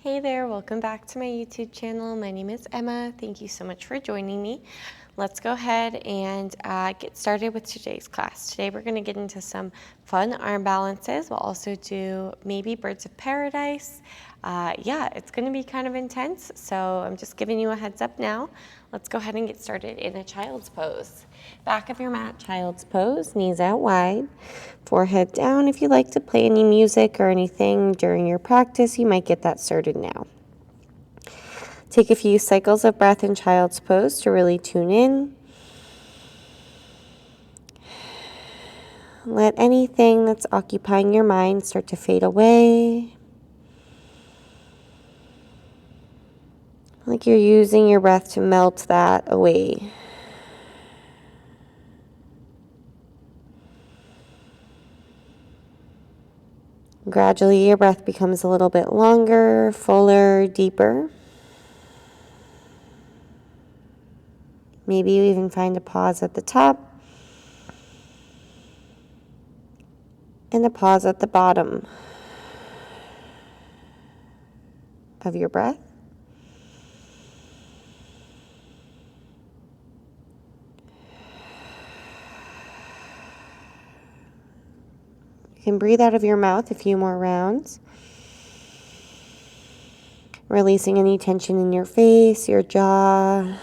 Hey there, welcome back to my YouTube channel. My name is Emma. Thank you so much for joining me. Let's go ahead and get started with today's class. Today we're going to get into some fun arm balances. We'll also do maybe birds of paradise. Yeah, it's going to be kind of intense, so I'm just giving you a heads up now. Let's go ahead and get started in a child's pose. Back of your mat, child's pose, knees out wide, forehead down. If you like to play any music or anything during your practice, you might get that started now. Take a few cycles of breath in child's pose to really tune in. Let anything that's occupying your mind start to fade away. Like you're using your breath to melt that away. Gradually, your breath becomes a little bit longer, fuller, deeper. Maybe you even find a pause at the top and a pause at the bottom of your breath. You can breathe out of your mouth a few more rounds, releasing any tension in your face, your jaw.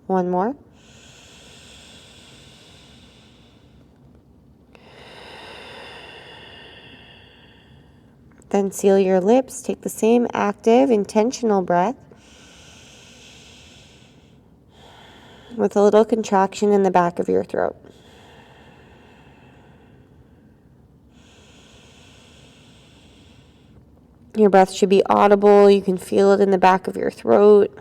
One more. Then seal your lips. Take the same active, intentional breath with a little contraction in the back of your throat. Your breath should be audible. You can feel it in the back of your throat.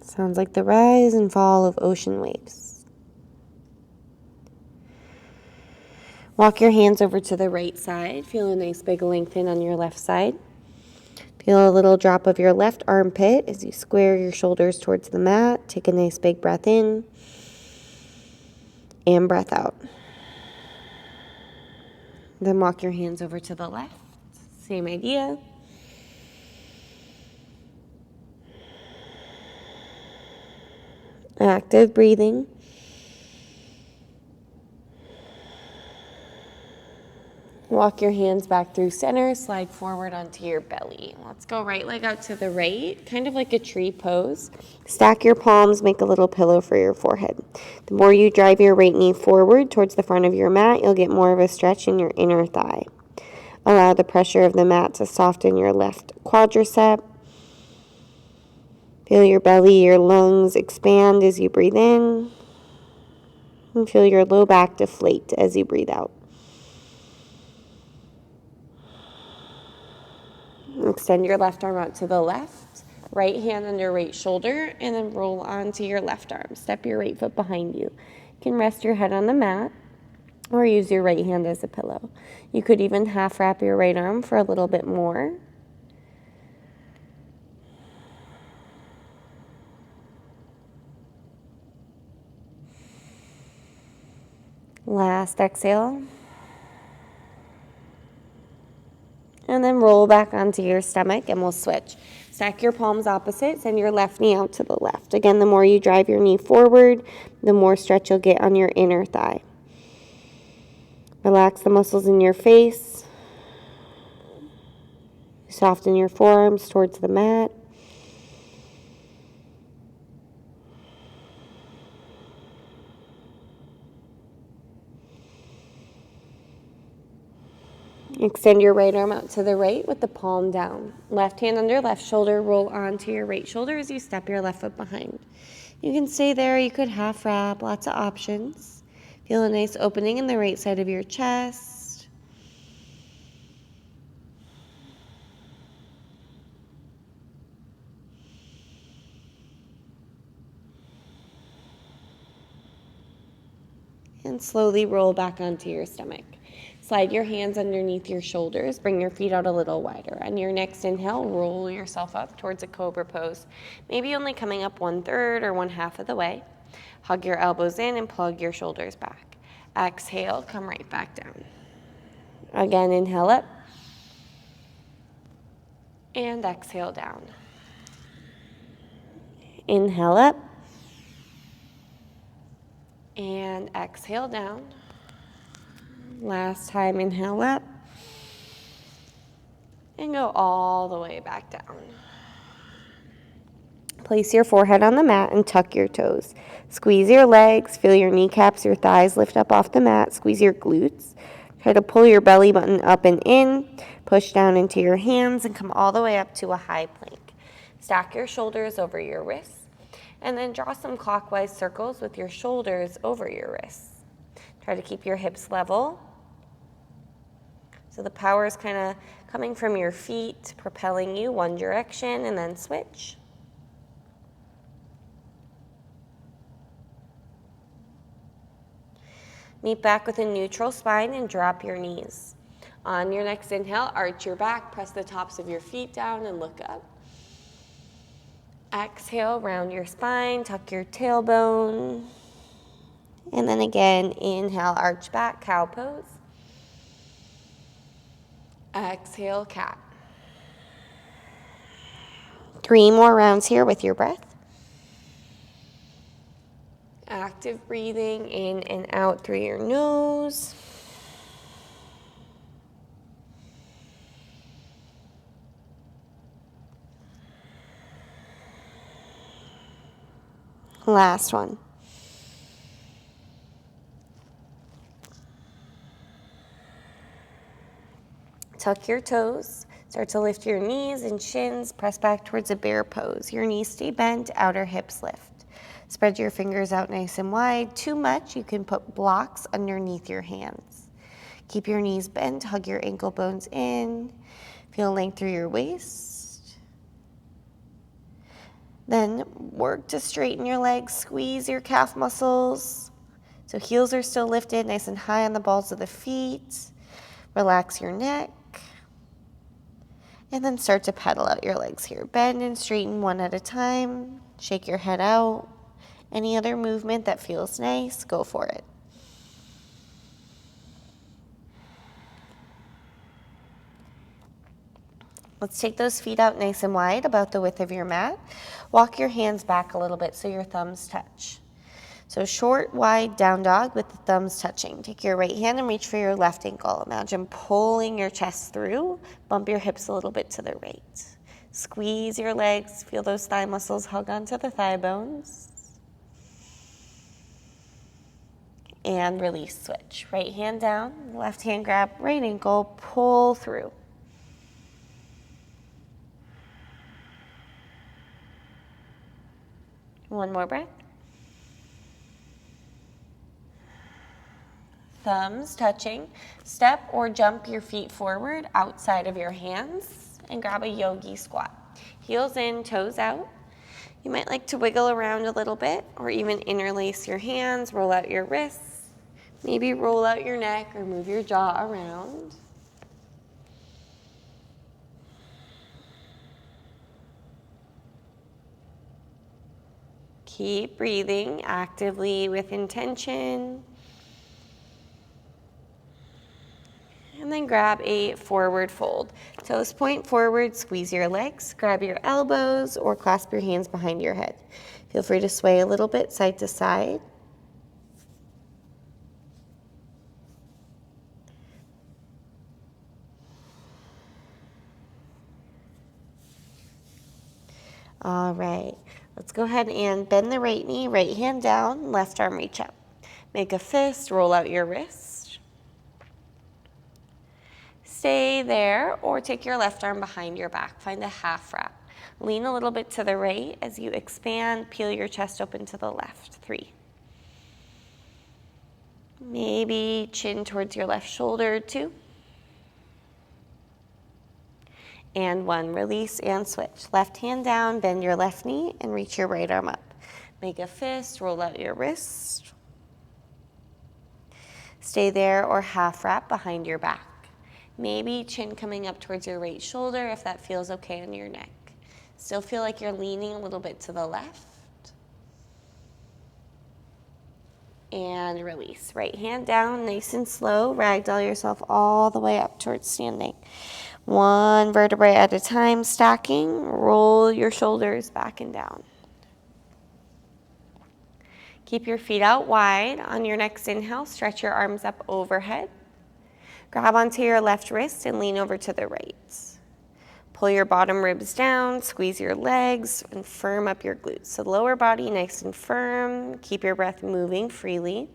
Sounds like the rise and fall of ocean waves. Walk your hands over to the right side. Feel a nice big lengthen on your left side. Feel a little drop of your left armpit as you square your shoulders towards the mat. Take a nice big breath in and breath out. Then walk your hands over to the left. Same idea. Active breathing. Walk your hands back through center, slide forward onto your belly. Let's go right leg out to the right, kind of like a tree pose. Stack your palms, make a little pillow for your forehead. The more you drive your right knee forward towards the front of your mat, you'll get more of a stretch in your inner thigh. Allow the pressure of the mat to soften your left quadricep. Feel your belly, your lungs expand as you breathe in. And feel your low back deflate as you breathe out. Extend your left arm out to the left, right hand under right shoulder, and then roll onto your left arm. Step your right foot behind you. You can rest your head on the mat or use your right hand as a pillow. You could even half wrap your right arm for a little bit more. Last exhale. And then roll back onto your stomach and we'll switch. Stack your palms opposite, send your left knee out to the left. Again, the more you drive your knee forward, the more stretch you'll get on your inner thigh. Relax the muscles in your face. Soften your forearms towards the mat. Extend your right arm out to the right with the palm down. Left hand under left shoulder, roll onto your right shoulder as you step your left foot behind. You can stay there, you could half wrap, lots of options. Feel a nice opening in the right side of your chest. And slowly roll back onto your stomach. Slide your hands underneath your shoulders. Bring your feet out a little wider. On your next inhale, roll yourself up towards a cobra pose. Maybe only coming up 1/3 or 1/2 of the way. Hug your elbows in and plug your shoulders back. Exhale, come right back down. Again, inhale up. And exhale down. Inhale up. And exhale down. Last time, inhale up. And go all the way back down. Place your forehead on the mat and tuck your toes. Squeeze your legs, feel your kneecaps, your thighs lift up off the mat. Squeeze your glutes. Try to pull your belly button up and in. Push down into your hands and come all the way up to a high plank. Stack your shoulders over your wrists. And then draw some clockwise circles with your shoulders over your wrists. Try to keep your hips level. So the power is kind of coming from your feet, propelling you one direction, and then switch. Meet back with a neutral spine and drop your knees. On your next inhale, arch your back, press the tops of your feet down and look up. Exhale, round your spine, tuck your tailbone. And then again, inhale, arch back, cow pose. Exhale, cat. 3 more rounds here with your breath. Active breathing in and out through your nose. Last one. Tuck your toes. Start to lift your knees and shins. Press back towards a bear pose. Your knees stay bent, outer hips lift. Spread your fingers out nice and wide. Too much, you can put blocks underneath your hands. Keep your knees bent, hug your ankle bones in. Feel length through your waist. Then work to straighten your legs, squeeze your calf muscles. So heels are still lifted, nice and high on the balls of the feet. Relax your neck. And then start to pedal out your legs here. Bend and straighten one at a time. Shake your head out. Any other movement that feels nice, go for it. Let's take those feet out nice and wide, about the width of your mat. Walk your hands back a little bit so your thumbs touch. So short, wide down dog with the thumbs touching. Take your right hand and reach for your left ankle. Imagine pulling your chest through. Bump your hips a little bit to the right. Squeeze your legs. Feel those thigh muscles hug onto the thigh bones. And release, switch. Right hand down, left hand grab, right ankle, pull through. One more breath. Thumbs touching. Step or jump your feet forward outside of your hands and grab a yogi squat. Heels in, toes out. You might like to wiggle around a little bit or even interlace your hands, roll out your wrists. Maybe roll out your neck or move your jaw around. Keep breathing actively with intention. And then grab a forward fold. Toes point forward, squeeze your legs, grab your elbows or clasp your hands behind your head. Feel free to sway a little bit side to side. All right, let's go ahead and bend the right knee, right hand down, left arm reach up. Make a fist, roll out your wrist. Stay there or take your left arm behind your back. Find a half wrap. Lean a little bit to the right as you expand, peel your chest open to the left. 3. Maybe chin towards your left shoulder. 2. And 1, release and switch. Left hand down, bend your left knee and reach your right arm up. Make a fist, roll out your wrist. Stay there or half wrap behind your back. Maybe chin coming up towards your right shoulder if that feels okay on your neck. Still feel like you're leaning a little bit to the left. and release. Right hand down, nice and slow. Ragdoll yourself all the way up towards standing. One vertebrae at a time, stacking. Roll your shoulders back and down. Keep your feet out wide. On your next inhale, stretch your arms up overhead. Grab onto your left wrist and lean over to the right. Pull your bottom ribs down, squeeze your legs, and firm up your glutes. So lower body nice and firm. Keep your breath moving freely.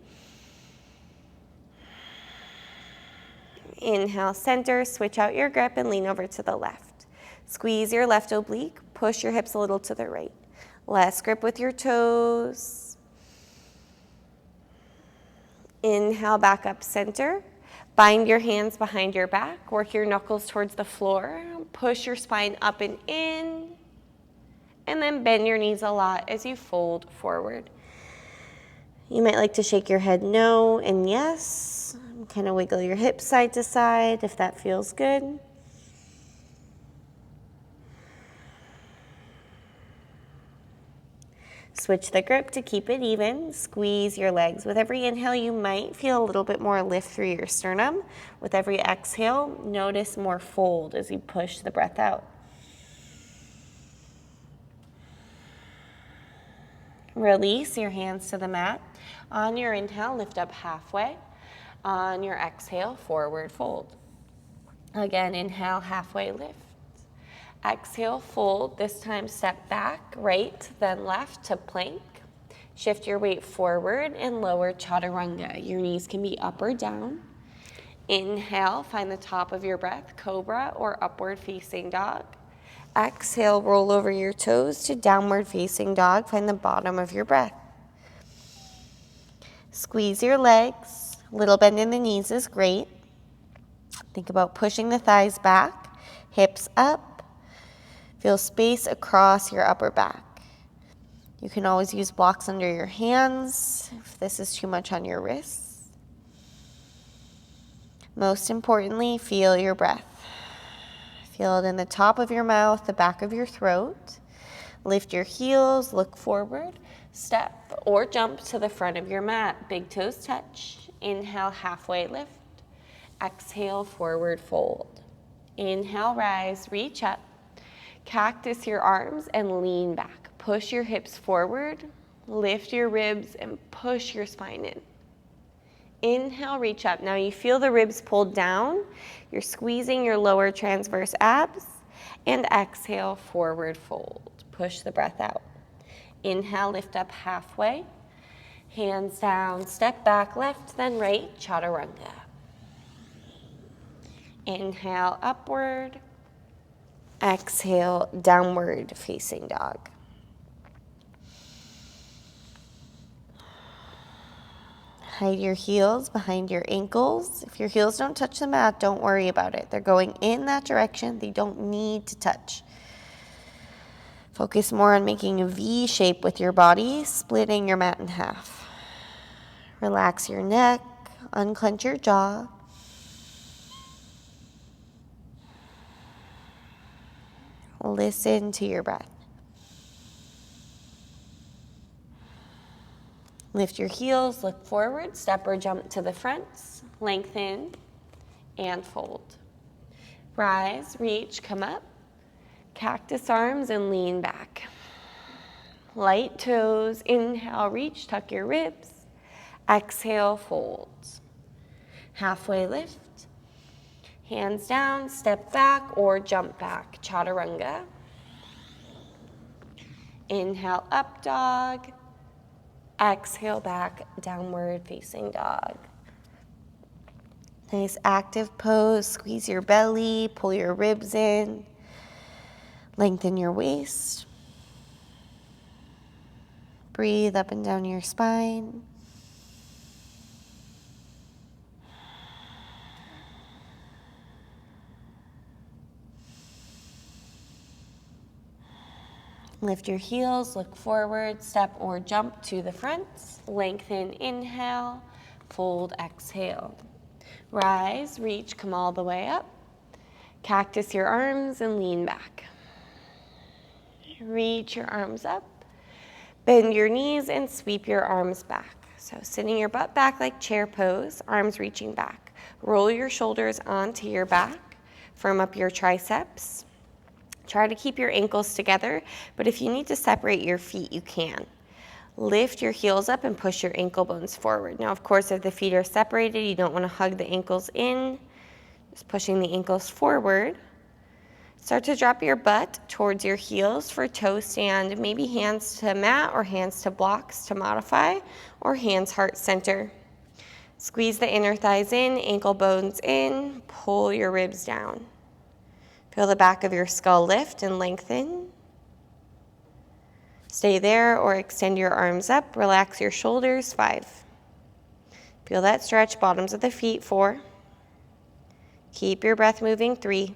Inhale, center, switch out your grip and lean over to the left. Squeeze your left oblique, push your hips a little to the right. Less grip with your toes. Inhale, back up center. Bind your hands behind your back, work your knuckles towards the floor, push your spine up and in, and then bend your knees a lot as you fold forward. You might like to shake your head no and yes, kind of wiggle your hips side to side if that feels good. Switch the grip to keep it even. Squeeze your legs. With every inhale, you might feel a little bit more lift through your sternum. With every exhale, notice more fold as you push the breath out. Release your hands to the mat. On your inhale, lift up halfway. On your exhale, forward fold. Again, inhale, halfway lift. Exhale, fold. This time step back, right, then left to plank. Shift your weight forward and lower chaturanga. Your knees can be up or down. Inhale, find the top of your breath, cobra or upward facing dog. Exhale, roll over your toes to downward facing dog. Find the bottom of your breath. Squeeze your legs. Little bend in the knees is great. Think about pushing the thighs back, hips up. Feel space across your upper back. You can always use blocks under your hands if this is too much on your wrists. Most importantly, feel your breath. Feel it in the top of your mouth, the back of your throat. Lift your heels, look forward, step or jump to the front of your mat. Big toes touch. Inhale, halfway lift. Exhale, forward fold. Inhale, rise, reach up. Cactus your arms and lean back. Push your hips forward, lift your ribs and push your spine in. Inhale, reach up. Now you feel the ribs pulled down. You're squeezing your lower transverse abs. And exhale, forward fold. Push the breath out. Inhale, lift up halfway. Hands down, step back, left, then right, chaturanga. Inhale, upward. Exhale, downward facing dog. Hide your heels behind your ankles. If your heels don't touch the mat, don't worry about it. They're going in that direction. They don't need to touch. Focus more on making a V shape with your body, splitting your mat in half. Relax your neck, unclench your jaw. Listen to your breath. Lift your heels, look forward, step or jump to the front, lengthen, and fold. Rise, reach, come up, cactus arms, and lean back. Light toes, inhale, reach, tuck your ribs. Exhale, fold. Halfway lift. Hands down, step back or jump back, chaturanga. Inhale, up dog. Exhale, back, downward facing dog. Nice active pose. Squeeze your belly, pull your ribs in. Lengthen your waist. Breathe up and down your spine. Lift your heels, look forward, step or jump to the front. Lengthen, inhale, fold, exhale. Rise, reach, come all the way up. Cactus your arms and lean back. Reach your arms up. Bend your knees and sweep your arms back. So sitting your butt back like chair pose, arms reaching back. Roll your shoulders onto your back. Firm up your triceps. Try to keep your ankles together, but if you need to separate your feet, you can. Lift your heels up and push your ankle bones forward. Now, of course, if the feet are separated, you don't want to hug the ankles in. Just pushing the ankles forward. Start to drop your butt towards your heels for toe stand, maybe hands to mat or hands to blocks to modify, or hands heart center. Squeeze the inner thighs in, ankle bones in, pull your ribs down. Feel the back of your skull lift and lengthen. Stay there or extend your arms up. Relax your shoulders, 5. Feel that stretch, bottoms of the feet, 4. Keep your breath moving, 3,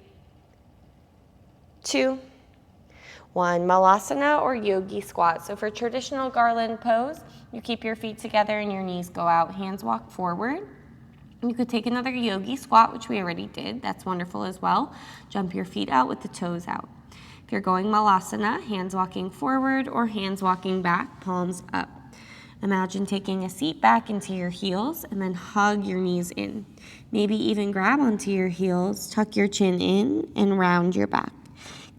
2, 1. Malasana or yogi squat. So for traditional garland pose, you keep your feet together and your knees go out. Hands walk forward. You could take another yogi squat, which we already did. That's wonderful as well. Jump your feet out with the toes out. If you're going malasana, hands walking forward or hands walking back, palms up. Imagine taking a seat back into your heels and then hug your knees in. Maybe even grab onto your heels, tuck your chin in, and round your back.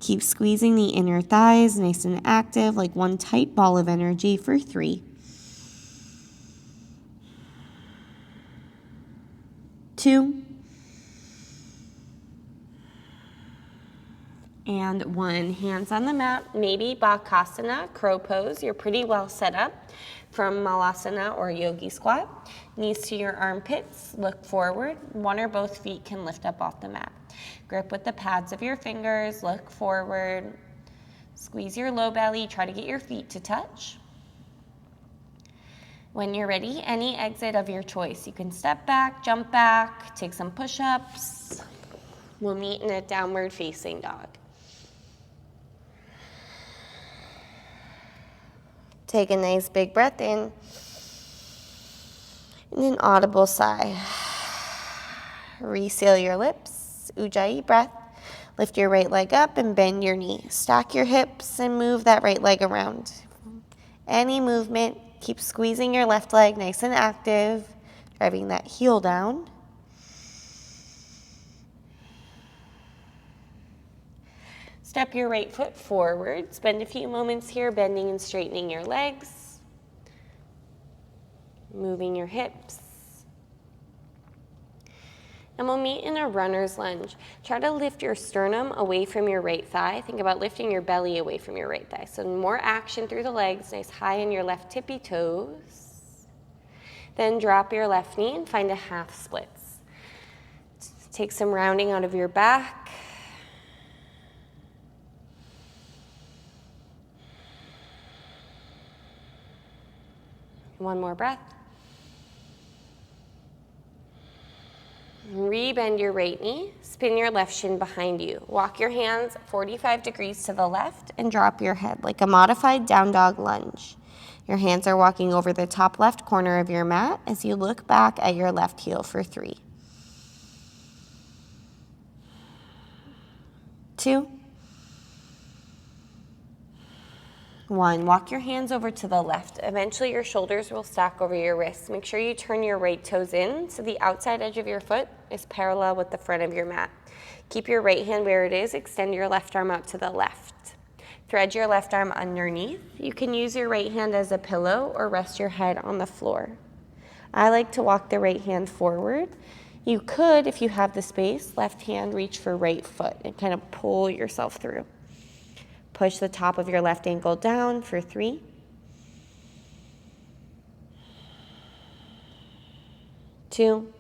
Keep squeezing the inner thighs, nice and active, like one tight ball of energy for 3, 2, and 1. Hands on the mat, maybe bakasana, crow pose. You're pretty well set up from malasana or yogi squat. Knees to your armpits, look forward. One or both feet can lift up off the mat. Grip with the pads of your fingers, look forward. Squeeze your low belly, try to get your feet to touch. When you're ready, any exit of your choice. You can step back, jump back, take some push-ups. We'll meet in a downward facing dog. Take a nice big breath in and an audible sigh. Reseal your lips, ujjayi breath. Lift your right leg up and bend your knee. Stack your hips and move that right leg around. Any movement, keep squeezing your left leg nice and active, driving that heel down. Step your right foot forward. Spend a few moments here bending and straightening your legs, moving your hips. And we'll meet in a runner's lunge. Try to lift your sternum away from your right thigh. Think about lifting your belly away from your right thigh. So more action through the legs, nice high in your left tippy toes. Then drop your left knee and find a half splits. Take some rounding out of your back. One more breath. Rebend your right knee, spin your left shin behind you. Walk your hands 45 degrees to the left and drop your head like a modified down dog lunge. Your hands are walking over the top left corner of your mat as you look back at your left heel for 3, 2, 1. Walk your hands over to the left. Eventually your shoulders will stack over your wrists. Make sure you turn your right toes in so the outside edge of your foot is parallel with the front of your mat. Keep your right hand where it is. Extend your left arm out to the left. Thread your left arm underneath. You can use your right hand as a pillow or rest your head on the floor. I like to walk the right hand forward. You could, if you have the space, left hand reach for right foot and kind of pull yourself through. Push the top of your left ankle down for 3, 2,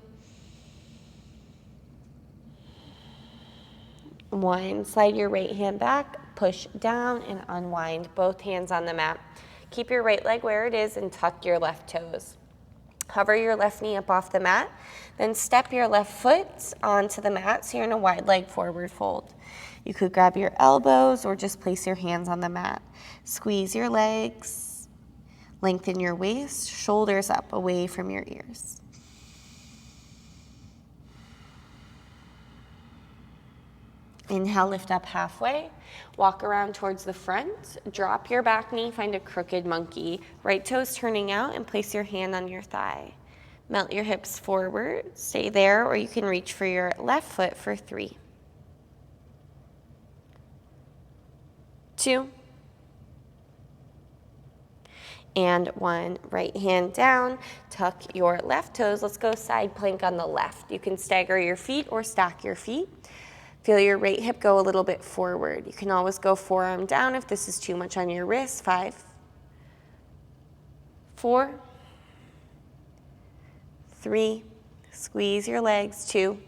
1. Slide your right hand back, push down and unwind. Both hands on the mat. Keep your right leg where it is and tuck your left toes. Hover your left knee up off the mat, then step your left foot onto the mat so you're in a wide leg forward fold. You could grab your elbows or just place your hands on the mat. Squeeze your legs, lengthen your waist, shoulders up away from your ears. Inhale, lift up halfway. Walk around towards the front. Drop your back knee, find a crooked monkey. Right toes turning out and place your hand on your thigh. Melt your hips forward. Stay there, or you can reach for your left foot for 3, 2, and 1. Right hand down, tuck your left toes. Let's go side plank on the left. You can stagger your feet or stack your feet. Feel your right hip go a little bit forward. You can always go forearm down if this is too much on your wrist. 5, 4, 3, squeeze your legs. 2,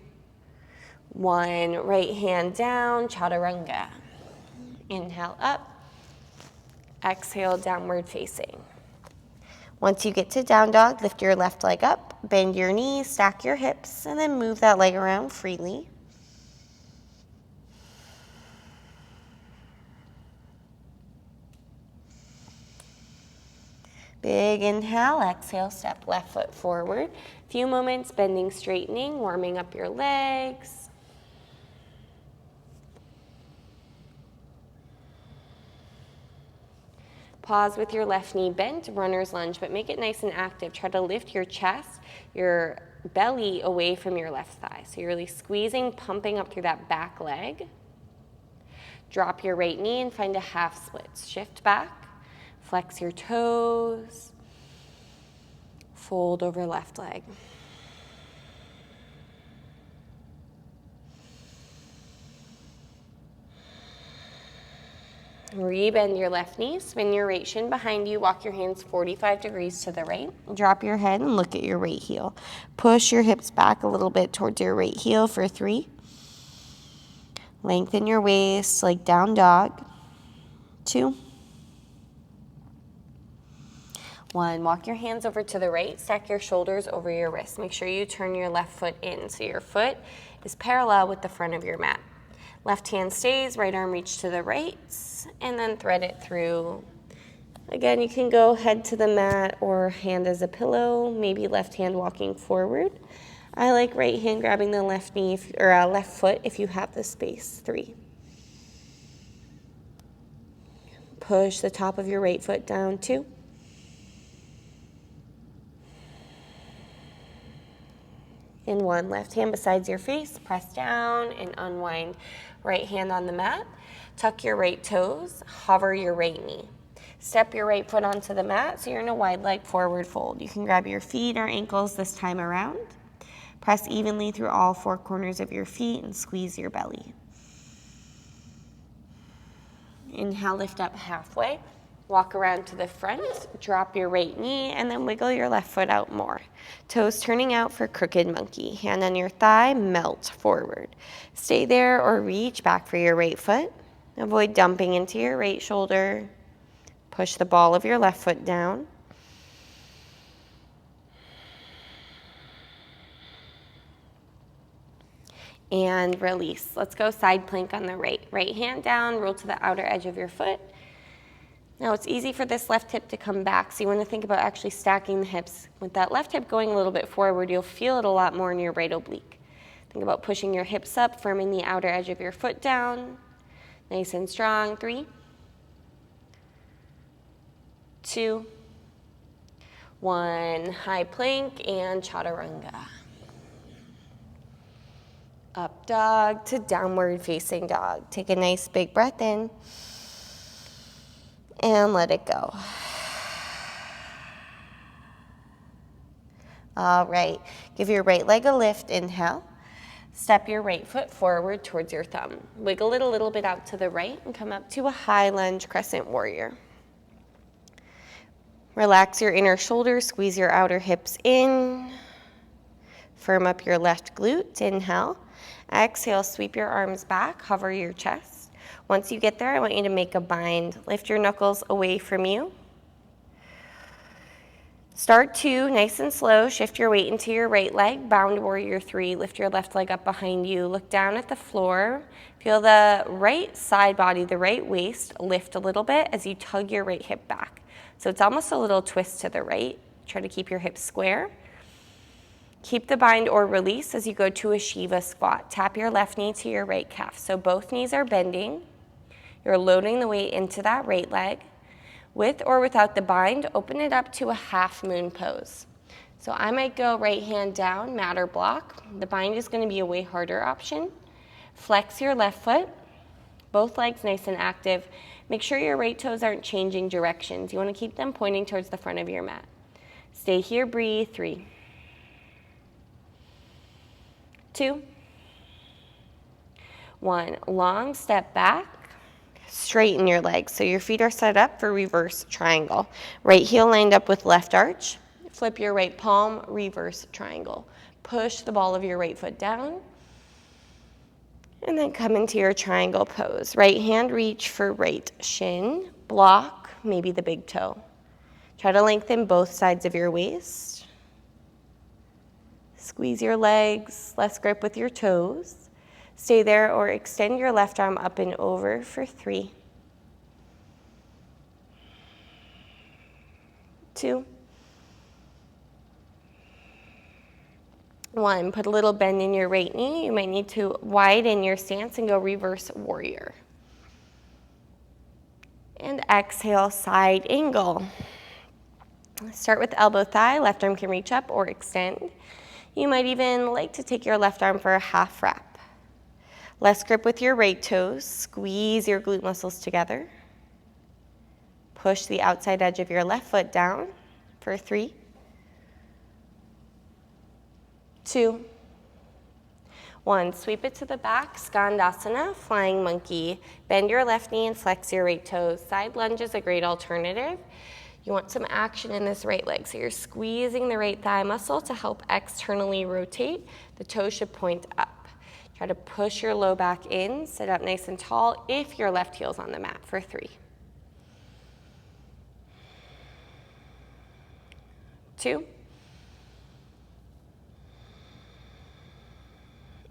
1. Right hand down, chaturanga. Inhale up. Exhale, downward facing. Once you get to down dog, lift your left leg up, bend your knees, stack your hips, and then move that leg around freely. Big inhale, exhale, step left foot forward. Few moments bending, straightening, warming up your legs. Pause with your left knee bent, runner's lunge, but make it nice and active. Try to lift your chest, your belly away from your left thigh. So you're really squeezing, pumping up through that back leg. Drop your right knee and find a half split. Shift back. Flex your toes, fold over left leg. Rebend your left knee, spin your right shin behind you, walk your hands 45 degrees to the right. Drop your head and look at your right heel. Push your hips back a little bit towards your right heel for 3. Lengthen your waist like down dog. 2, 1. Walk your hands over to the right, stack your shoulders over your wrists. Make sure you turn your left foot in so your foot is parallel with the front of your mat. Left hand stays, right arm reach to the right, and then thread it through. Again, you can go head to the mat or hand as a pillow, maybe left hand walking forward. I like right hand grabbing the left knee or left foot if you have the space. 3. Push the top of your right foot down. 2. And 1. Left hand besides your face, press down and unwind. Right hand on the mat. Tuck your right toes, hover your right knee. Step your right foot onto the mat so you're in a wide leg forward fold. You can grab your feet or ankles this time around. Press evenly through all 4 corners of your feet and squeeze your belly. Inhale, lift up halfway. Walk around to the front, drop your right knee, and then wiggle your left foot out more. Toes turning out for crooked monkey. Hand on your thigh, melt forward. Stay there or reach back for your right foot. Avoid dumping into your right shoulder. Push the ball of your left foot down. And release. Let's go side plank on the right. Right hand down, roll to the outer edge of your foot. Now it's easy for this left hip to come back, so you want to think about actually stacking the hips. With that left hip going a little bit forward, you'll feel it a lot more in your right oblique. Think about pushing your hips up, firming the outer edge of your foot down. Nice and strong. 3, 2, 1. High plank and chaturanga. Up dog to downward facing dog. Take a nice big breath in. And let it go. All right, give your right leg a lift, inhale. Step your right foot forward towards your thumb. Wiggle it a little bit out to the right and come up to a high lunge crescent warrior. Relax your inner shoulders, squeeze your outer hips in. Firm up your left glute, inhale. Exhale, sweep your arms back, hover your chest. Once you get there, I want you to make a bind. Lift your knuckles away from you. Start 2, nice and slow. Shift your weight into your right leg. Bound warrior 3. Lift your left leg up behind you. Look down at the floor. Feel the right side body, the right waist, lift a little bit as you tug your right hip back. So it's almost a little twist to the right. Try to keep your hips square. Keep the bind or release as you go to a Shiva squat. Tap your left knee to your right calf. So both knees are bending. You're loading the weight into that right leg. With or without the bind, open it up to a half moon pose. So I might go right hand down, mat or block. The bind is going to be a way harder option. Flex your left foot, both legs nice and active. Make sure your right toes aren't changing directions. You want to keep them pointing towards the front of your mat. Stay here, breathe. 3, 2, 1. Long step back. Straighten your legs. So your feet are set up for reverse triangle. Right heel lined up with left arch. Flip your right palm, reverse triangle. Push the ball of your right foot down. And then come into your triangle pose. Right hand reach for right shin. Block, maybe the big toe. Try to lengthen both sides of your waist. Squeeze your legs, less grip with your toes. Stay there or extend your left arm up and over for 3, 2, 1. Put a little bend in your right knee. You might need to widen your stance and go reverse warrior. And exhale, side angle. Start with elbow thigh. Left arm can reach up or extend. You might even like to take your left arm for a half wrap. Less grip with your right toes. Squeeze your glute muscles together. Push the outside edge of your left foot down for 3, 2, 1. Sweep it to the back, Skandasana, flying monkey. Bend your left knee and flex your right toes. Side lunge is a great alternative. You want some action in this right leg. So you're squeezing the right thigh muscle to help externally rotate. The toes should point up. Try to push your low back in, sit up nice and tall if your left heel's on the mat for 3, 2,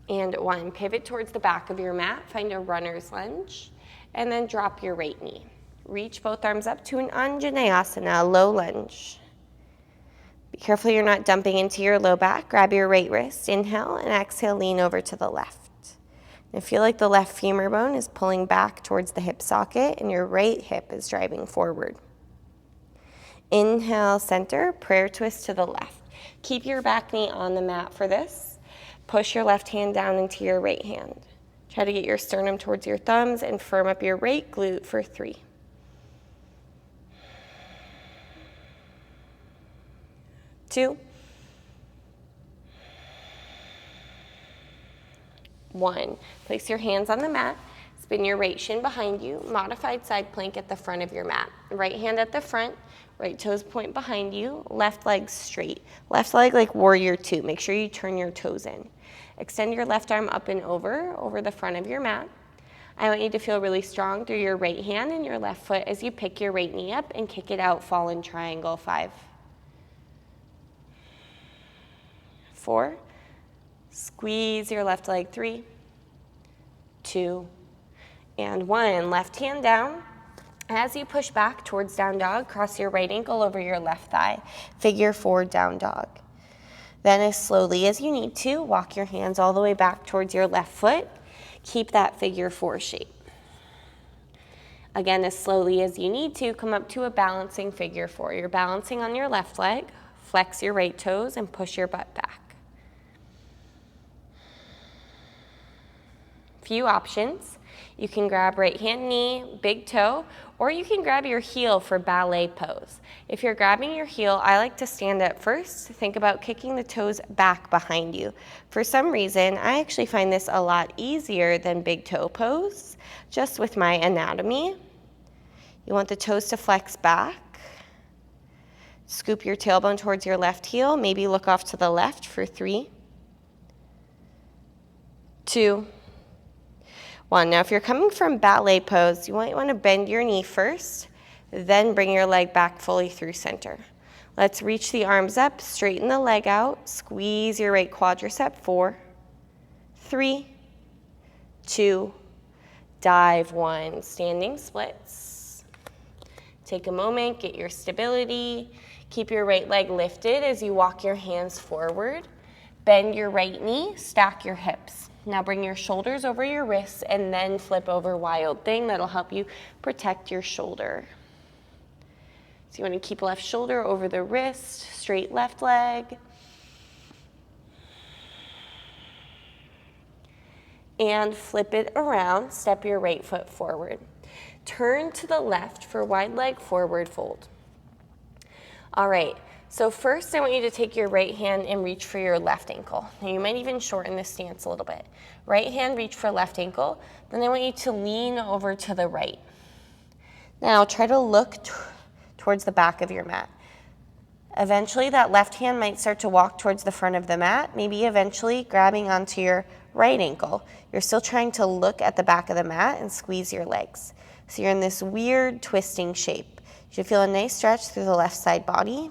and 1. Pivot towards the back of your mat, find a runner's lunge, and then drop your right knee. Reach both arms up to an Anjaneyasana, low lunge. Be careful you're not dumping into your low back. Grab your right wrist, inhale, and exhale, lean over to the left. And feel like the left femur bone is pulling back towards the hip socket and your right hip is driving forward. Inhale, center, prayer twist to the left. Keep your back knee on the mat for this. Push your left hand down into your right hand. Try to get your sternum towards your thumbs and firm up your right glute for 3, 2, 1. Place your hands on the mat. Spin your right shin behind you. Modified side plank at the front of your mat. Right hand at the front. Right toes point behind you. Left leg straight. Left leg like warrior 2. Make sure you turn your toes in. Extend your left arm up and over the front of your mat. I want you to feel really strong through your right hand and your left foot as you pick your right knee up and kick it out, fallen triangle. 5, 4, squeeze your left leg. 3, 2, and 1. Left hand down. As you push back towards down dog, cross your right ankle over your left thigh. Figure 4, down dog. Then as slowly as you need to, walk your hands all the way back towards your left foot. Keep that figure 4 shape. Again, as slowly as you need to, come up to a balancing figure 4. You're balancing on your left leg. Flex your right toes and push your butt back. Few options. You can grab right hand knee, big toe, or you can grab your heel for ballet pose. If you're grabbing your heel, I like to stand up first. Think about kicking the toes back behind you. For some reason, I actually find this a lot easier than big toe pose, just with my anatomy. You want the toes to flex back. Scoop your tailbone towards your left heel. Maybe look off to the left for 3, 2, 1. Now, if you're coming from ballet pose, you might want to bend your knee first, then bring your leg back fully through center. Let's reach the arms up, straighten the leg out, squeeze your right quadricep. 4, 3, 2, dive. 1. Standing splits. Take a moment, get your stability. Keep your right leg lifted as you walk your hands forward. Bend your right knee, stack your hips. Now bring your shoulders over your wrists and then flip over Wild Thing. That'll help you protect your shoulder. So you want to keep left shoulder over the wrist, straight left leg. And flip it around, step your right foot forward. Turn to the left for wide leg forward fold. All right, so first I want you to take your right hand and reach for your left ankle. Now you might even shorten this stance a little bit. Right hand, reach for left ankle. Then I want you to lean over to the right. Now try to look towards the back of your mat. Eventually that left hand might start to walk towards the front of the mat, maybe eventually grabbing onto your right ankle. You're still trying to look at the back of the mat and squeeze your legs. So you're in this weird twisting shape. You should feel a nice stretch through the left side body.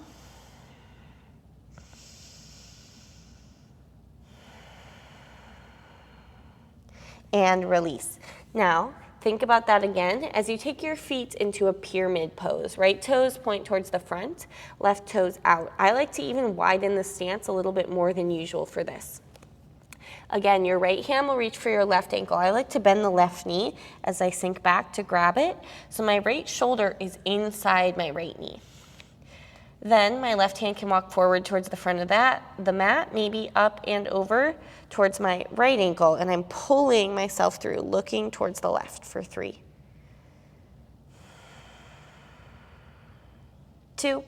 And release. Now, think about that again as you take your feet into a pyramid pose. Right toes point towards the front, left toes out. I like to even widen the stance a little bit more than usual for this. Again, your right hand will reach for your left ankle. I like to bend the left knee as I sink back to grab it. So my right shoulder is inside my right knee. Then my left hand can walk forward towards the front of the mat, maybe up and over towards my right ankle, and I'm pulling myself through, looking towards the left for 3, 2,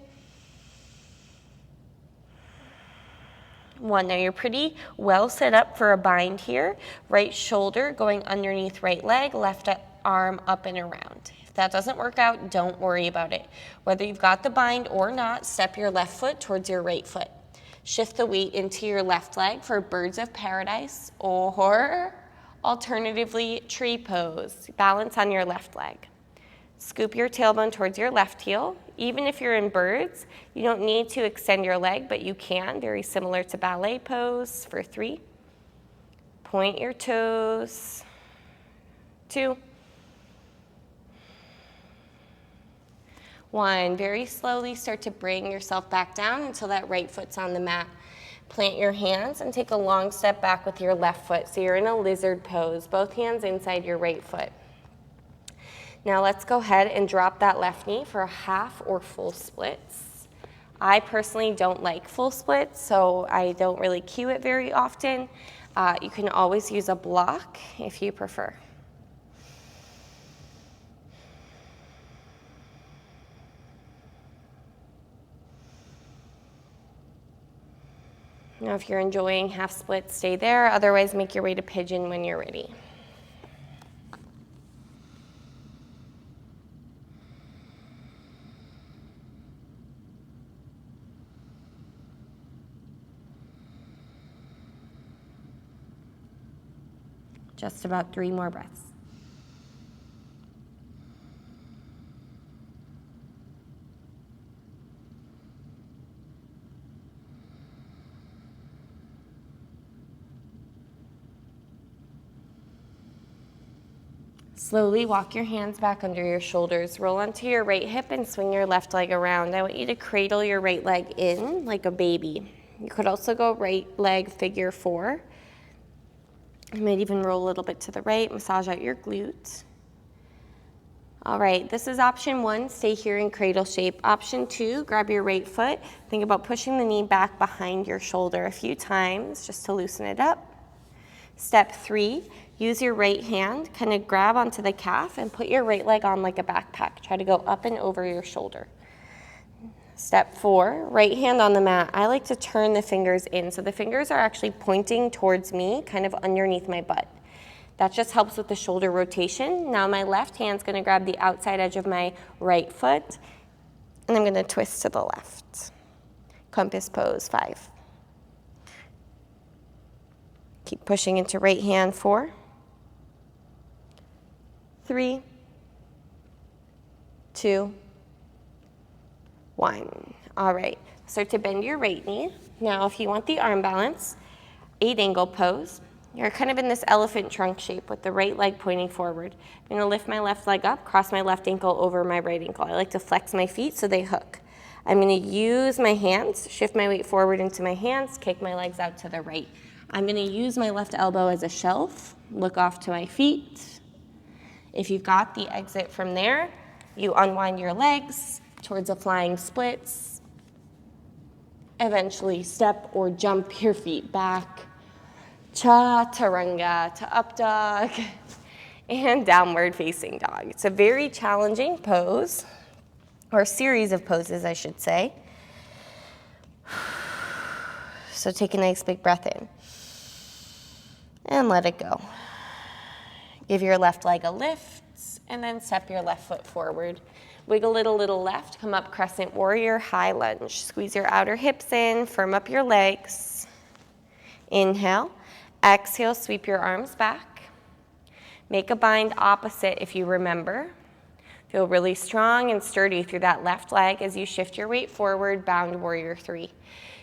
1. Now you're pretty well set up for a bind here. Right shoulder going underneath right leg, left arm up and around. If that doesn't work out, don't worry about it. Whether you've got the bind or not, step your left foot towards your right foot. Shift the weight into your left leg for Birds of Paradise, or alternatively, tree pose. Balance on your left leg. Scoop your tailbone towards your left heel. Even if you're in birds, you don't need to extend your leg, but you can, very similar to ballet pose for 3. Point your toes. 2, 1. Very slowly start to bring yourself back down until that right foot's on the mat. Plant your hands and take a long step back with your left foot. So you're in a lizard pose, both hands inside your right foot. Now let's go ahead and drop that left knee for a half or full splits. I personally don't like full splits, so I don't really cue it very often. You can always use a block if you prefer. Now if you're enjoying half splits, stay there. Otherwise, make your way to pigeon when you're ready. Just about 3 more breaths. Slowly walk your hands back under your shoulders. Roll onto your right hip and swing your left leg around. I want you to cradle your right leg in like a baby. You could also go right leg figure 4. You might even roll a little bit to the right, massage out your glutes. All right, this is option 1, stay here in cradle shape. Option 2, grab your right foot. Think about pushing the knee back behind your shoulder a few times just to loosen it up. Step 3, use your right hand, kind of grab onto the calf and put your right leg on like a backpack. Try to go up and over your shoulder. Step 4, right hand on the mat. I like to turn the fingers in. So the fingers are actually pointing towards me, kind of underneath my butt. That just helps with the shoulder rotation. Now my left hand's gonna grab the outside edge of my right foot, and I'm gonna twist to the left. Compass pose, 5. Keep pushing into right hand, 4, 3, 2, 1. All right, start to bend your right knee. Now, if you want the arm balance, 8 angle pose. You're kind of in this elephant trunk shape with the right leg pointing forward. I'm gonna lift my left leg up, cross my left ankle over my right ankle. I like to flex my feet so they hook. I'm gonna use my hands, shift my weight forward into my hands, kick my legs out to the right. I'm gonna use my left elbow as a shelf, look off to my feet. If you've got the exit from there, you unwind your legs towards a flying splits. Eventually step or jump your feet back. Chaturanga to up dog and downward facing dog. It's a very challenging pose, or series of poses, I should say. So take a nice big breath in and let it go. Give your left leg a lift and then step your left foot forward. Wiggle it a little left, come up crescent warrior, high lunge. Squeeze your outer hips in, firm up your legs. Inhale, exhale, sweep your arms back. Make a bind opposite if you remember. Feel really strong and sturdy through that left leg as you shift your weight forward, bound warrior 3.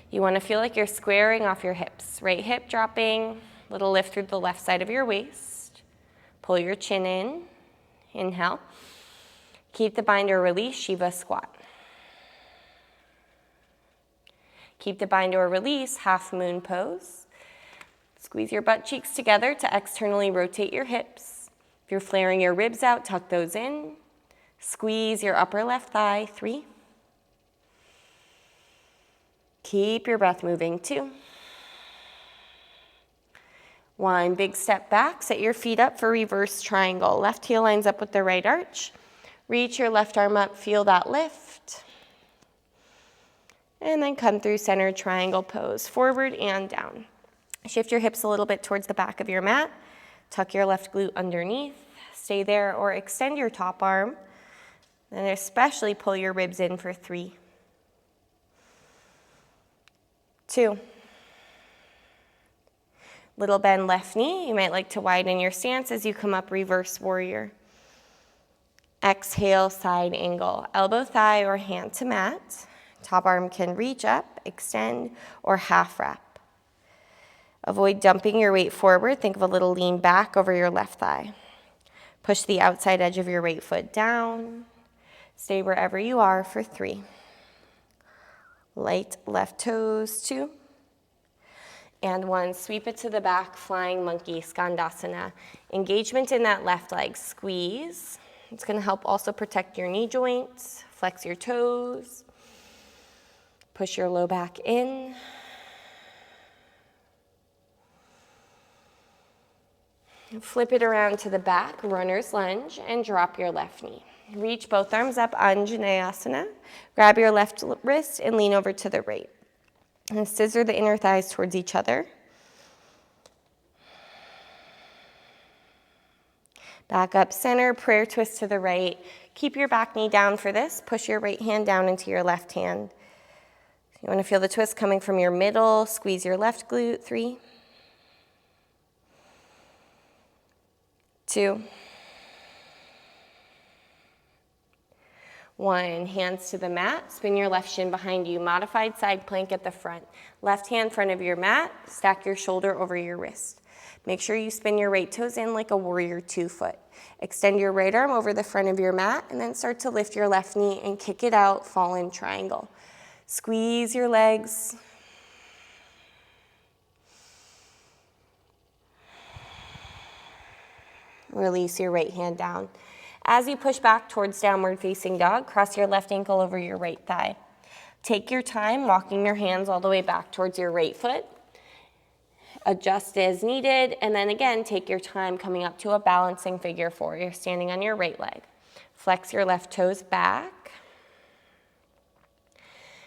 You want to feel like you're squaring off your hips. Right hip dropping, little lift through the left side of your waist. Pull your chin in. Inhale. Keep the bind or release, Shiva squat. Keep the bind or release, half moon pose. Squeeze your butt cheeks together to externally rotate your hips. If you're flaring your ribs out, tuck those in. Squeeze your upper left thigh, 3. Keep your breath moving, 2. 1, big step back, set your feet up for reverse triangle. Left heel lines up with the right arch. Reach your left arm up, feel that lift. And then come through center triangle pose, forward and down. Shift your hips a little bit towards the back of your mat. Tuck your left glute underneath. Stay there or extend your top arm. And especially pull your ribs in for 3. 2. Little bend left knee. You might like to widen your stance as you come up reverse warrior. Exhale, side angle. Elbow, thigh, or hand to mat. Top arm can reach up, extend, or half wrap. Avoid dumping your weight forward. Think of a little lean back over your left thigh. Push the outside edge of your right foot down. Stay wherever you are for 3. Light left toes, 2. And 1, sweep it to the back, flying monkey, Skandasana. Engagement in that left leg, squeeze. It's gonna help also protect your knee joints, flex your toes. Push your low back in. Flip it around to the back, runner's lunge, and drop your left knee. Reach both arms up, Anjaneyasana. Grab your left wrist and lean over to the right. And scissor the inner thighs towards each other. Back up center, prayer twist to the right. Keep your back knee down for this. Push your right hand down into your left hand. You want to feel the twist coming from your middle. Squeeze your left glute, 3. 2. 1, hands to the mat, spin your left shin behind you, modified side plank at the front. Left hand front of your mat, stack your shoulder over your wrist. Make sure you spin your right toes in like a warrior 2 foot. Extend your right arm over the front of your mat and then start to lift your left knee and kick it out, fall in triangle. Squeeze your legs. Release your right hand down. As you push back towards downward facing dog, cross your left ankle over your right thigh. Take your time walking your hands all the way back towards your right foot. Adjust as needed, and then again, take your time coming up to a balancing figure 4. You're standing on your right leg. Flex your left toes back.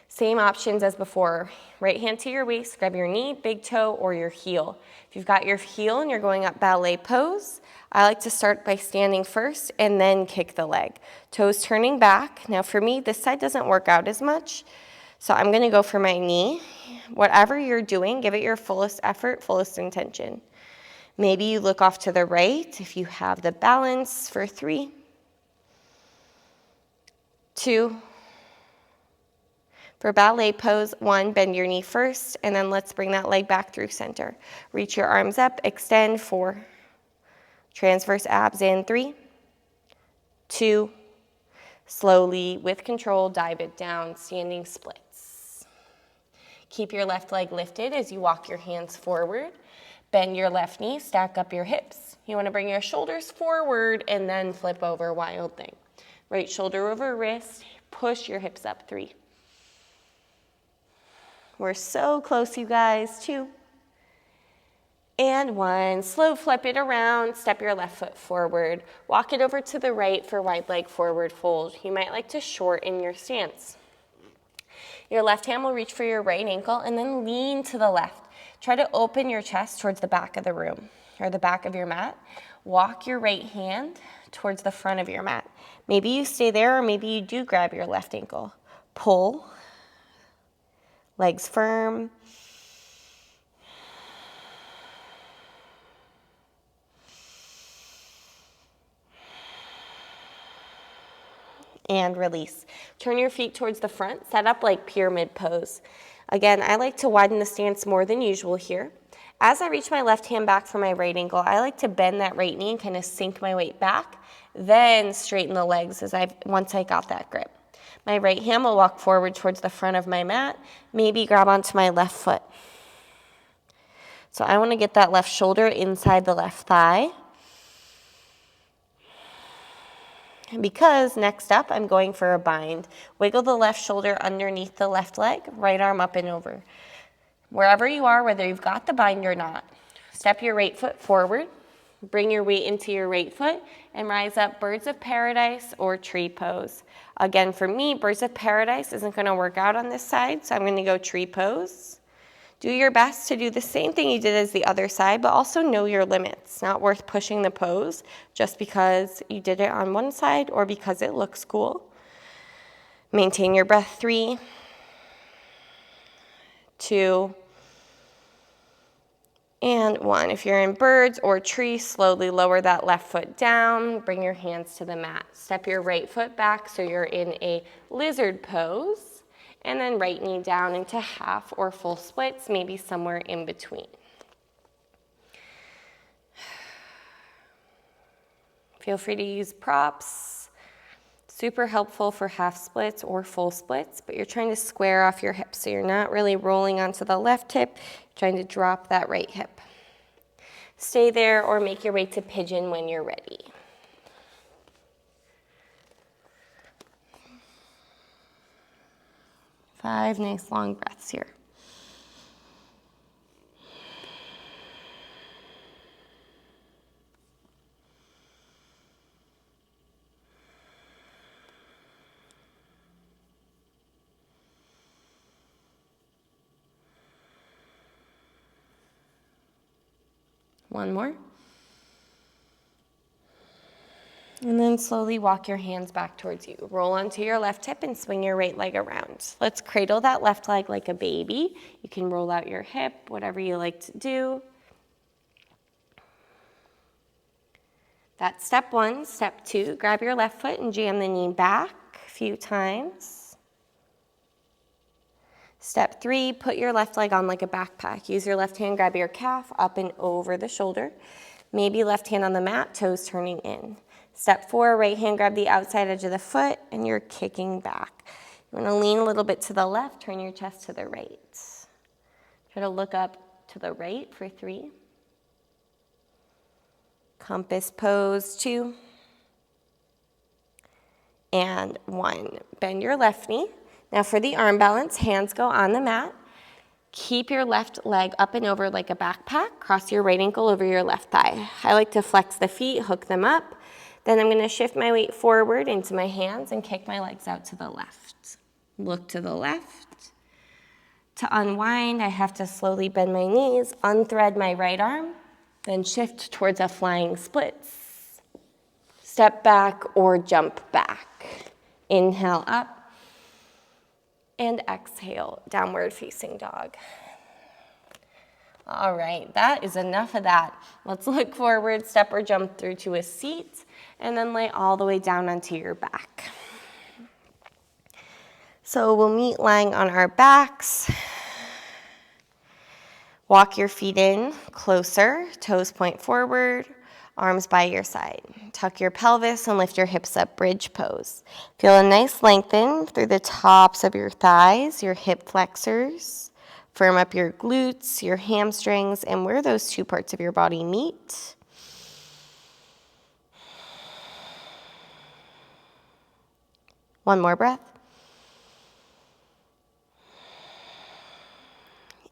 Same options as before. Right hand to your waist, grab your knee, big toe, or your heel. If you've got your heel and you're going up ballet pose, I like to start by standing first and then kick the leg. Toes turning back. Now for me, this side doesn't work out as much, so I'm gonna go for my knee. Whatever you're doing, give it your fullest effort, fullest intention. Maybe you look off to the right if you have the balance for 3, 2. For ballet pose, 1, bend your knee first, and then let's bring that leg back through center. Reach your arms up, extend, 4. Transverse abs in, 3, 2. Slowly, with control, dive it down, standing splits. Keep your left leg lifted as you walk your hands forward. Bend your left knee, stack up your hips. You want to bring your shoulders forward and then flip over, wild thing. Right shoulder over wrist, push your hips up, 3. We're so close, you guys, 2. And 1, slow flip it around, step your left foot forward. Walk it over to the right for wide leg forward fold. You might like to shorten your stance. Your left hand will reach for your right ankle and then lean to the left. Try to open your chest towards the back of the room or the back of your mat. Walk your right hand towards the front of your mat. Maybe you stay there or maybe you do grab your left ankle. Pull, legs firm. And release. Turn your feet towards the front, set up like pyramid pose. Again, I like to widen the stance more than usual here. As I reach my left hand back from my right ankle, I like to bend that right knee and kind of sink my weight back, then straighten the legs once I got that grip. My right hand will walk forward towards the front of my mat, maybe grab onto my left foot. So I want to get that left shoulder inside the left thigh. Because next up, I'm going for a bind. Wiggle the left shoulder underneath the left leg, right arm up and over. Wherever you are, whether you've got the bind or not, step your right foot forward, bring your weight into your right foot, and rise up birds of paradise or tree pose. Again, for me, birds of paradise isn't going to work out on this side, so I'm going to go tree pose. Do your best to do the same thing you did as the other side, but also know your limits. Not worth pushing the pose just because you did it on one side or because it looks cool. Maintain your breath, 3, 2, and 1. If you're in birds or tree, slowly lower that left foot down. Bring your hands to the mat. Step your right foot back so you're in a lizard pose. And then right knee down into half or full splits, maybe somewhere in between. Feel free to use props. Super helpful for half splits or full splits, but you're trying to square off your hips, so you're not really rolling onto the left hip, you're trying to drop that right hip. Stay there or make your way to pigeon when you're ready. Five nice long breaths here. One more. And then slowly walk your hands back towards you. Roll onto your left hip and swing your right leg around. Let's cradle that left leg like a baby. You can roll out your hip, whatever you like to do. That's step 1. Step 2, grab your left foot and jam the knee back a few times. Step 3, put your left leg on like a backpack. Use your left hand, grab your calf up and over the shoulder. Maybe left hand on the mat, toes turning in. Step 4, right hand grab the outside edge of the foot and you're kicking back. You want to lean a little bit to the left, turn your chest to the right. Try to look up to the right for 3. Compass pose, 2. And 1. Bend your left knee. Now for the arm balance, hands go on the mat. Keep your left leg up and over like a backpack. Cross your right ankle over your left thigh. I like to flex the feet, hook them up. Then I'm going to shift my weight forward into my hands and kick my legs out to the left. Look to the left. To unwind, I have to slowly bend my knees, unthread my right arm, then shift towards a flying splits. Step back or jump back. Inhale up and exhale, downward facing dog. All right, that is enough of that. Let's look forward, step or jump through to a seat, and then lay all the way down onto your back. So we'll meet lying on our backs. Walk your feet in closer, toes point forward. Arms by your side. Tuck your pelvis and lift your hips up, bridge pose. Feel a nice lengthen through the tops of your thighs, your hip flexors. Firm up your glutes, your hamstrings, and where those two parts of your body meet. One more breath.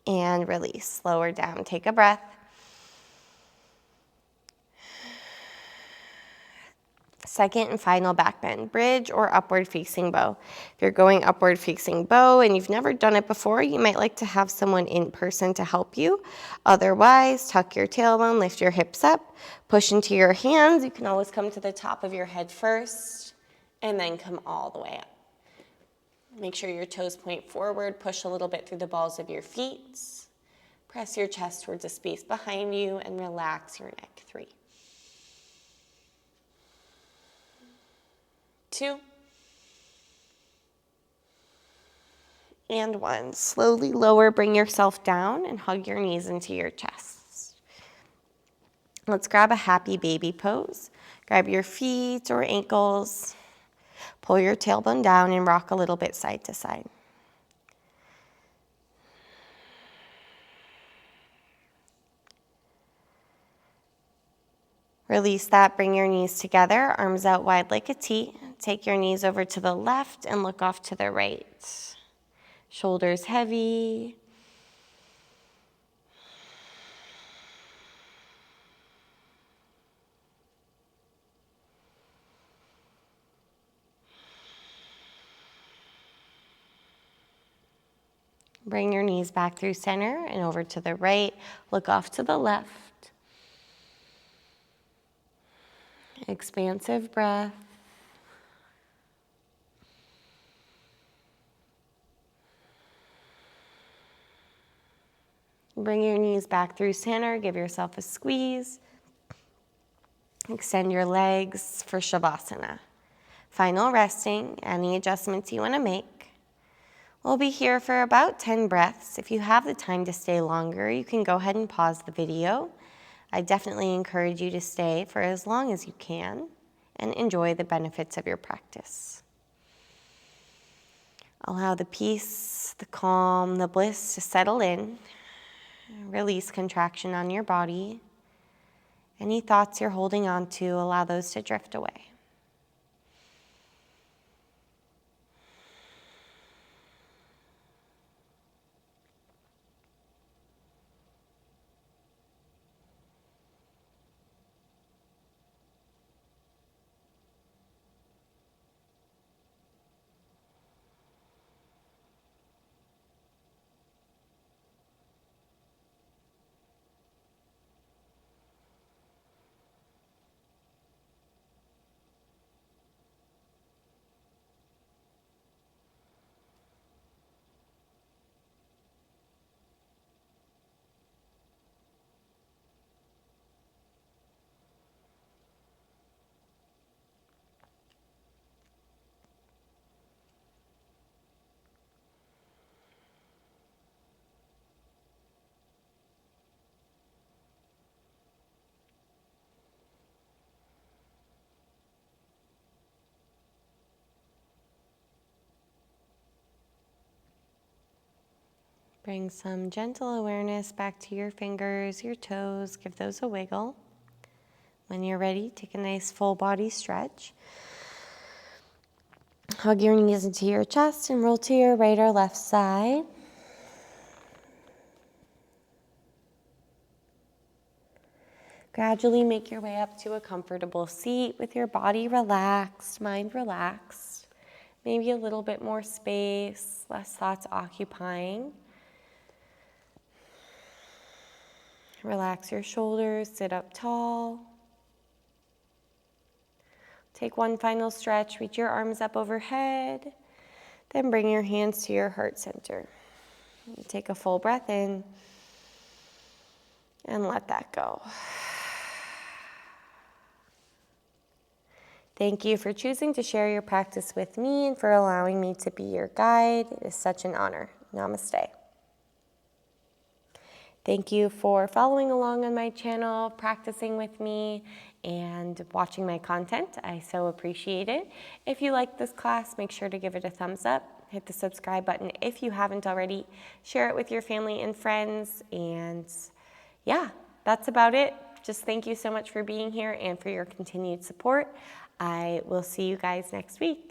And release. Lower down. Take a breath. Second and final back bend, bridge or upward facing bow. If you're going upward facing bow and you've never done it before, you might like to have someone in person to help you. Otherwise, tuck your tailbone, lift your hips up, push into your hands. You can always come to the top of your head first and then come all the way up. Make sure your toes point forward, push a little bit through the balls of your feet. Press your chest towards a space behind you and relax your neck. 3, 2, and 1. Slowly lower, bring yourself down and hug your knees into your chest. Let's grab a happy baby pose. Grab your feet or ankles. Pull your tailbone down and rock a little bit side to side. Release that, bring your knees together, arms out wide like a T. Take your knees over to the left and look off to the right. Shoulders heavy. Bring your knees back through center and over to the right. Look off to the left. Expansive breath. Bring your knees back through center. Give yourself a squeeze. Extend your legs for Shavasana. Final resting, any adjustments you want to make. We'll be here for about 10 breaths. If you have the time to stay longer, you can go ahead and pause the video. I definitely encourage you to stay for as long as you can and enjoy the benefits of your practice. Allow the peace, the calm, the bliss to settle in. Release contraction on your body. Any thoughts you're holding on to, allow those to drift away. Bring some gentle awareness back to your fingers, your toes. Give those a wiggle. When you're ready, take a nice full body stretch. Hug your knees into your chest and roll to your right or left side. Gradually make your way up to a comfortable seat with your body relaxed, mind relaxed. Maybe a little bit more space, less thoughts occupying. Relax your shoulders, sit up tall. Take one final stretch, reach your arms up overhead, then bring your hands to your heart center. Take a full breath in and let that go. Thank you for choosing to share your practice with me and for allowing me to be your guide. It is such an honor. Namaste. Thank you for following along on my channel, practicing with me, and watching my content. I so appreciate it. If you like this class, make sure to give it a thumbs up. Hit the subscribe button if you haven't already. Share it with your family and friends. And yeah, that's about it. Just thank you so much for being here and for your continued support. I will see you guys next week.